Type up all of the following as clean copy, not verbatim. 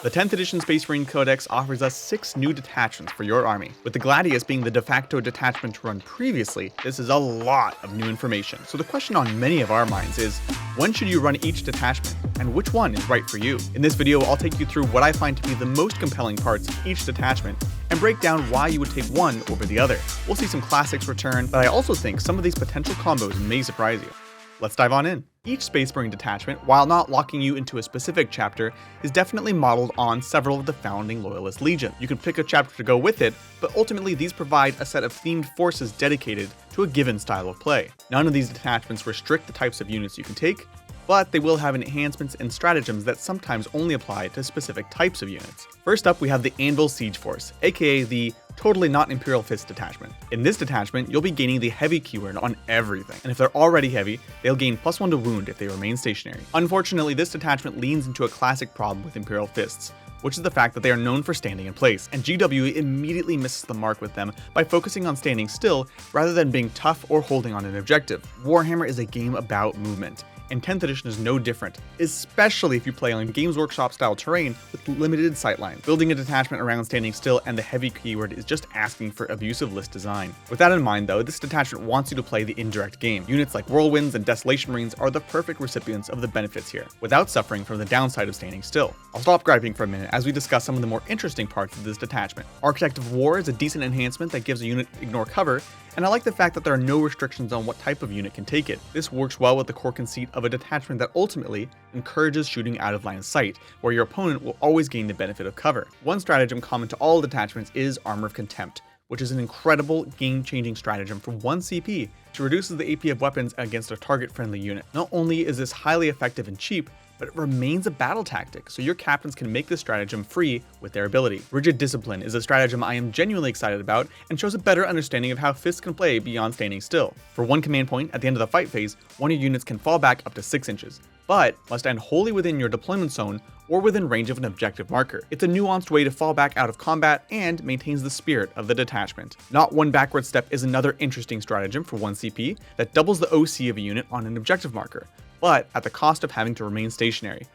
The 10th edition Space Marine Codex offers us 6 new detachments for your army. With the Gladius being the de facto detachment to run previously, this is a lot of new information. So the question on many of our minds is, when should you run each detachment, and which one is right for you? In this video, I'll take you through what I find to be the most compelling parts of each detachment, and break down why you would take one over the other. We'll see some classics return, but I also think some of these potential combos may surprise you. Let's dive on in. Each Space Marine detachment, while not locking you into a specific chapter, is definitely modeled on several of the founding Loyalist Legion. You can pick a chapter to go with it, but ultimately these provide a set of themed forces dedicated to a given style of play. None of these detachments restrict the types of units you can take, but they will have enhancements and stratagems that sometimes only apply to specific types of units. First up, we have the Anvil Siege Force, aka the Totally Not Imperial Fist detachment. In this detachment, you'll be gaining the heavy keyword on everything, and if they're already heavy, they'll gain +1 to wound if they remain stationary. Unfortunately, this detachment leans into a classic problem with Imperial Fists, which is the fact that they are known for standing in place, and GW immediately misses the mark with them by focusing on standing still rather than being tough or holding on an objective. Warhammer is a game about movement, and 10th edition is no different, especially if you play on Games Workshop style terrain with limited sightlines. Building a detachment around standing still and the heavy keyword is just asking for abusive list design. With that in mind though, this detachment wants you to play the indirect game. Units like Whirlwinds and Desolation Marines are the perfect recipients of the benefits here, without suffering from the downside of standing still. I'll stop griping for a minute as we discuss some of the more interesting parts of this detachment. Architect of War is a decent enhancement that gives a unit ignore cover, and I like the fact that there are no restrictions on what type of unit can take it. This works well with the core conceit of a detachment that ultimately encourages shooting out of line of sight, where your opponent will always gain the benefit of cover. One stratagem common to all detachments is Armor of Contempt, which is an incredible game-changing stratagem for 1 CP, which reduces the AP of weapons against a target-friendly unit. Not only is this highly effective and cheap, but it remains a battle tactic, so your captains can make this stratagem free with their ability. Rigid Discipline is a stratagem I am genuinely excited about and shows a better understanding of how fists can play beyond standing still. For 1 command point, at the end of the fight phase, one of your units can fall back up to 6 inches, but must end wholly within your deployment zone or within range of an objective marker. It's a nuanced way to fall back out of combat and maintains the spirit of the detachment. Not One Backward Step is another interesting stratagem for 1 CP that doubles the OC of a unit on an objective marker, but at the cost of having to remain stationary.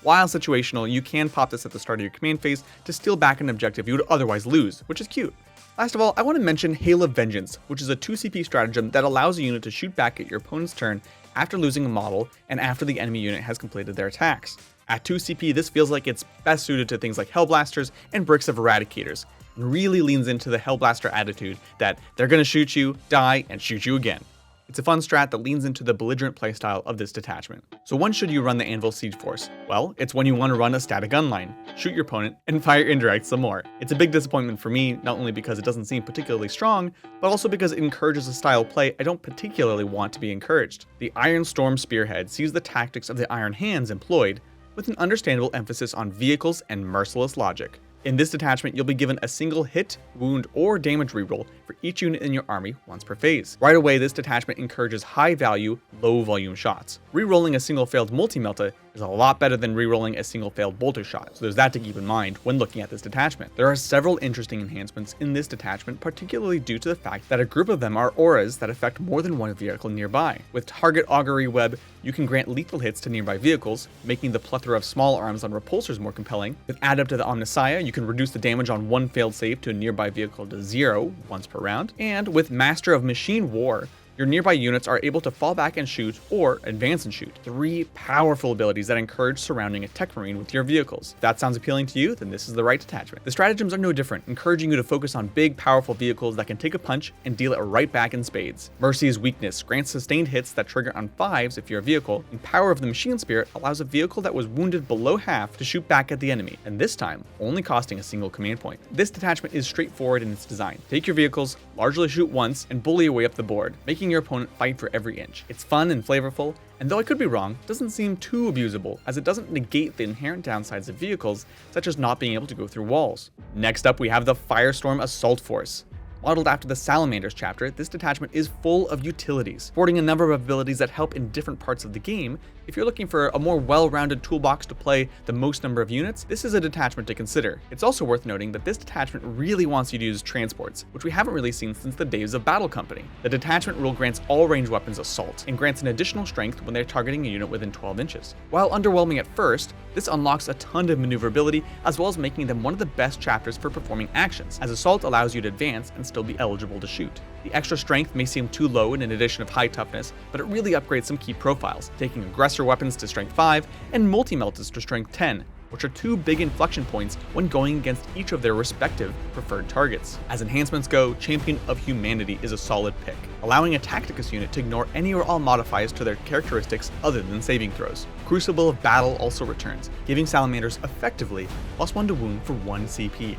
While situational, you can pop this at the start of your command phase to steal back an objective you would otherwise lose, which is cute. Last of all, I want to mention Hail of Vengeance, which is a 2 CP stratagem that allows a unit to shoot back at your opponent's turn after losing a model and after the enemy unit has completed their attacks. At 2 CP, this feels like it's best suited to things like Hellblasters and Bricks of Eradicators, and really leans into the Hellblaster attitude that they're gonna shoot you, die, and shoot you again. It's a fun strat that leans into the belligerent playstyle of this detachment. So when should you run the Anvil Siege Force? Well, it's when you want to run a static gun line, shoot your opponent, and fire indirect some more. It's a big disappointment for me, not only because it doesn't seem particularly strong, but also because it encourages a style of play I don't particularly want to be encouraged. The Iron Storm Spearhead sees the tactics of the Iron Hands employed, with an understandable emphasis on vehicles and merciless logic. In this detachment, you'll be given a single hit, wound, or damage reroll for each unit in your army once per phase. Right away, this detachment encourages high value, low volume shots. Rerolling a single failed multi-melta is a lot better than rerolling a single failed bolter shot, so there's that to keep in mind when looking at this detachment. There are several interesting enhancements in this detachment, particularly due to the fact that a group of them are auras that affect more than one vehicle nearby. With Target Augury Web, you can grant lethal hits to nearby vehicles, making the plethora of small arms on repulsors more compelling. With ADEPT of the OMNISSIAH, you can reduce the damage on one failed save to a nearby vehicle to 0 once per round. And with Master of Machine War, your nearby units are able to fall back and shoot or advance and shoot. 3 powerful abilities that encourage surrounding a tech marine with your vehicles. If that sounds appealing to you, then this is the right detachment. The stratagems are no different, encouraging you to focus on big, powerful vehicles that can take a punch and deal it right back in spades. Mercy's Weakness grants sustained hits that trigger on 5s if you're a vehicle, and Power of the Machine Spirit allows a vehicle that was wounded below half to shoot back at the enemy, and this time, only costing a single command point. This detachment is straightforward in its design. Take your vehicles, largely shoot once, and bully your way up the board, making your opponent fight for every inch. It's fun and flavorful, and though I could be wrong, it doesn't seem too abusable, as it doesn't negate the inherent downsides of vehicles, such as not being able to go through walls. Next up, we have the FIRESTORM Assault Force. Modeled after the Salamanders chapter, this detachment is full of utilities, sporting a number of abilities that help in different parts of the game, If you're looking for a more well-rounded toolbox to play the most number of units, this is a detachment to consider. It's also worth noting that this detachment really wants you to use transports, which we haven't really seen since the days of Battle Company. The detachment rule grants all ranged weapons assault, and grants an additional strength when they're targeting a unit within 12 inches. While underwhelming at first, this unlocks a ton of maneuverability, as well as making them one of the best chapters for performing actions, as assault allows you to advance and still be eligible to shoot. The extra strength may seem too low in an addition of high toughness, but it really upgrades some key profiles, taking aggressor weapons to strength 5 and multi-meltas to strength 10, which are two big inflection points when going against each of their respective preferred targets. As enhancements go, Champion of Humanity is a solid pick, allowing a Tacticus unit to ignore any or all modifiers to their characteristics other than saving throws. Crucible of Battle also returns, giving salamanders effectively +1 to wound for 1 CP.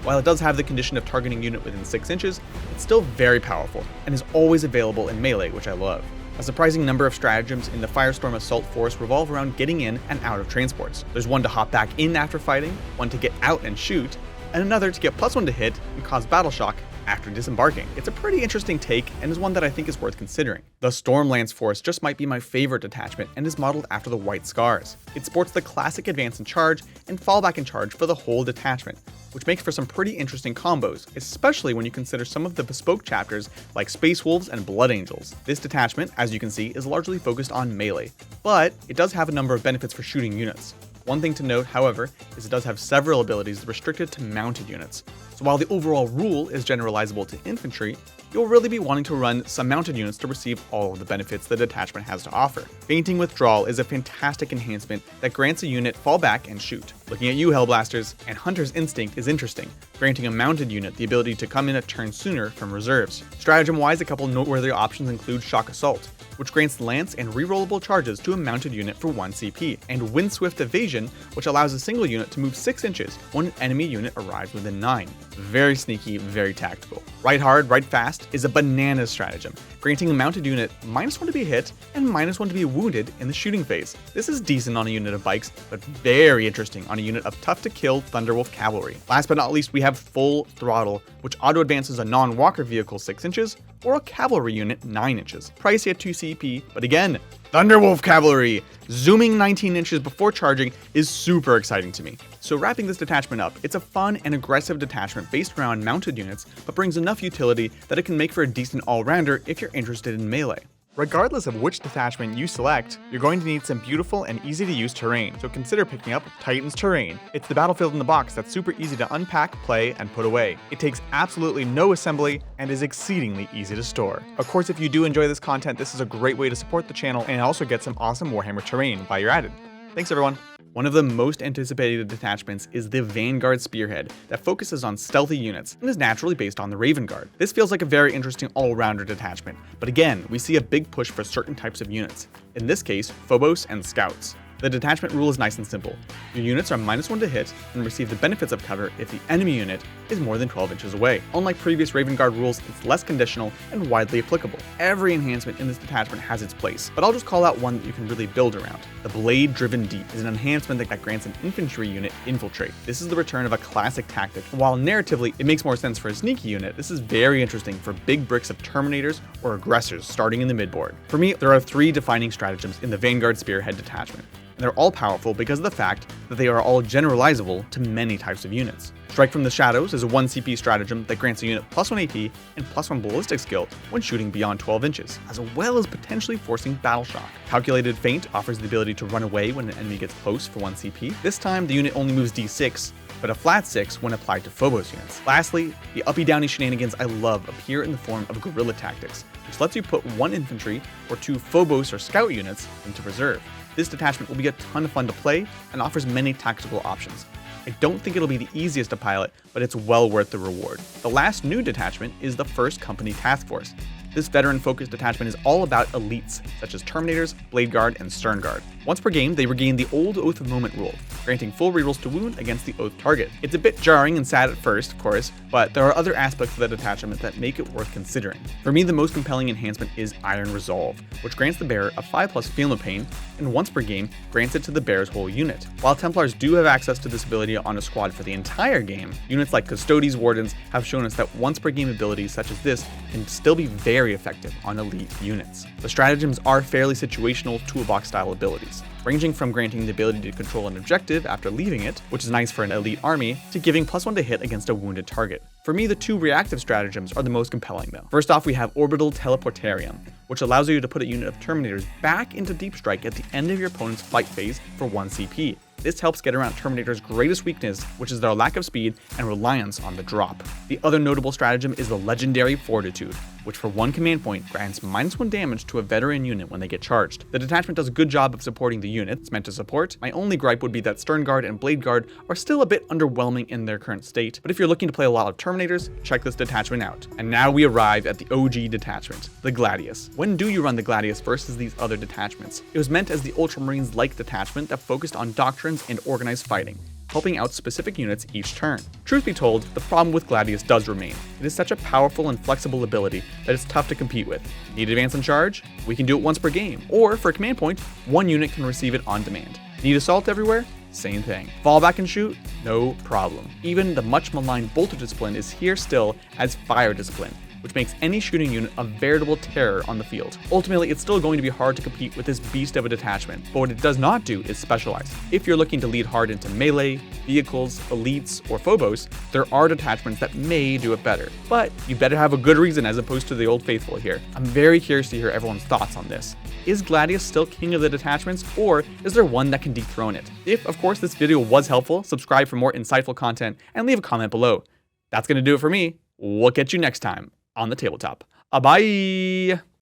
While it does have the condition of targeting unit within 6 inches, it's still very powerful, and is always available in melee, which I love. A surprising number of stratagems in the Firestorm Assault Force revolve around getting in and out of transports. There's one to hop back in after fighting, one to get out and shoot, and another to get +1 to hit and cause battle shock after disembarking. It's a pretty interesting take, and is one that I think is worth considering. The Stormlance Force just might be my favorite detachment, and is modeled after the White Scars. It sports the classic advance and charge, and fall back and charge for the whole detachment, which makes for some pretty interesting combos, especially when you consider some of the bespoke chapters like Space Wolves and Blood Angels. This detachment, as you can see, is largely focused on melee, but it does have a number of benefits for shooting units. One thing to note, however, is it does have several abilities restricted to mounted units. So while the overall rule is generalizable to infantry, you'll really be wanting to run some mounted units to receive all of the benefits the detachment has to offer. Feinting Withdrawal is a fantastic enhancement that grants a unit fall back and shoot. Looking at you, Hellblasters, and Hunter's Instinct is interesting, granting a mounted unit the ability to come in a turn sooner from reserves. Stratagem-wise, a couple noteworthy options include Shock Assault, which grants lance and rerollable charges to a mounted unit for 1 CP, and WINDSWIFT Evasion, which allows a single unit to move 6 inches when an enemy unit arrives within 9. Very sneaky, very tactical. Ride Hard, Ride Fast is a bananas stratagem, granting a mounted unit -1 to be hit and -1 to be wounded in the shooting phase. This is decent on a unit of bikes, but very interesting on a unit of tough-to-kill Thunderwolf Cavalry. Last but not least, we have Full Throttle, which auto-advances a non-walker vehicle 6 inches, or a cavalry unit 9 inches. Pricey at 2 CP, but again, Thunderwolf Cavalry! Zooming 19 inches before charging is super exciting to me. So wrapping this detachment up, it's a fun and aggressive detachment based around mounted units, but brings enough utility that it can make for a decent all-rounder if you're interested in melee. Regardless of which detachment you select, you're going to need some beautiful and easy to use terrain, so consider picking up Titan's Terrain. It's the battlefield in the box that's super easy to unpack, play, and put away. It takes absolutely no assembly and is exceedingly easy to store. Of course, if you do enjoy this content, this is a great way to support the channel and also get some awesome Warhammer terrain while you're at it. Thanks everyone! One of the most anticipated detachments is the Vanguard Spearhead that focuses on stealthy units and is naturally based on the Raven Guard. This feels like a very interesting all-rounder detachment, but again, we see a big push for certain types of units. In this case, Phobos and Scouts. The detachment rule is nice and simple. Your units are -1 to hit and receive the benefits of cover if the enemy unit is more than 12 inches away. Unlike previous Raven Guard rules, it's less conditional and widely applicable. Every enhancement in this detachment has its place, but I'll just call out one that you can really build around. The Blade Driven Deep is an enhancement that grants an infantry unit Infiltrate. This is the return of a classic tactic, and while narratively it makes more sense for a sneaky unit, this is very interesting for big bricks of Terminators or Aggressors starting in the midboard. For me, there are 3 defining stratagems in the Vanguard Spearhead detachment. And they're all powerful because of the fact that they are all generalizable to many types of units. Strike from the Shadows is a 1 CP stratagem that grants a unit +1 AP and +1 ballistic skill when shooting beyond 12 inches, as well as potentially forcing battle shock. Calculated Feint offers the ability to run away when an enemy gets close for 1 CP. This time the unit only moves D6, but a flat 6 when applied to Phobos units. Lastly, the uppy-downy shenanigans I love appear in the form of Guerrilla Tactics, which lets you put 1 infantry or 2 Phobos or Scout units into reserve. This detachment will be a ton of fun to play and offers many tactical options. I don't think it'll be the easiest to pilot, but it's well worth the reward. The last new detachment is the First Company Task Force. This veteran-focused detachment is all about elites, such as Terminators, Blade Guard, and Stern Guard. Once per game, they regain the old Oath of Moment rule, granting full rerolls to wound against the Oath target. It's a bit jarring and sad at first, of course, but there are other aspects of the detachment that make it worth considering. For me, the most compelling enhancement is Iron Resolve, which grants the bearer a 5+ Feel No Pain, and once per game, grants it to the bearer's whole unit. While Templars do have access to this ability on a squad for the entire game, units like Custodes Wardens have shown us that once per game abilities such as this can still be very very effective on elite units. The stratagems are fairly situational toolbox-style abilities, ranging from granting the ability to control an objective after leaving it, which is nice for an elite army, to giving +1 to hit against a wounded target. For me, the two reactive stratagems are the most compelling though. First off, we have Orbital Teleportarium, which allows you to put a unit of Terminators back into Deep Strike at the end of your opponent's fight phase for 1 CP. This helps get around Terminator's greatest weakness, which is their lack of speed and reliance on the drop. The other notable stratagem is the legendary Fortitude, which for 1 command point grants -1 damage to a veteran unit when they get charged. The detachment does a good job of supporting the unit it's meant to support. My only gripe would be that Stern Guard and Blade Guard are still a bit underwhelming in their current state, but if you're looking to play a lot of Terminators, check this detachment out. And now we arrive at the OG detachment, the Gladius. When do you run the Gladius versus these other detachments? It was meant as the Ultramarines-like detachment that focused on doctrines and organized fighting, helping out specific units each turn. Truth be told, the problem with Gladius does remain. It is such a powerful and flexible ability that it's tough to compete with. Need advance and charge? We can do it once per game. Or, for a command point, 1 unit can receive it on demand. Need assault everywhere? Same thing. Fall back and shoot? No problem. Even the much maligned Bolter Discipline is here still as Fire Discipline, which makes any shooting unit a veritable terror on the field. Ultimately, it's still going to be hard to compete with this beast of a detachment, but what it does not do is specialize. If you're looking to lead hard into melee, vehicles, elites, or phobos, there are detachments that may do it better. But you better have a good reason as opposed to the old faithful here. I'm very curious to hear everyone's thoughts on this. Is Gladius still king of the detachments, or is there one that can dethrone it? If, of course, this video was helpful, subscribe for more insightful content, and leave a comment below. That's gonna do it for me. We'll catch you next time on the tabletop. Bye!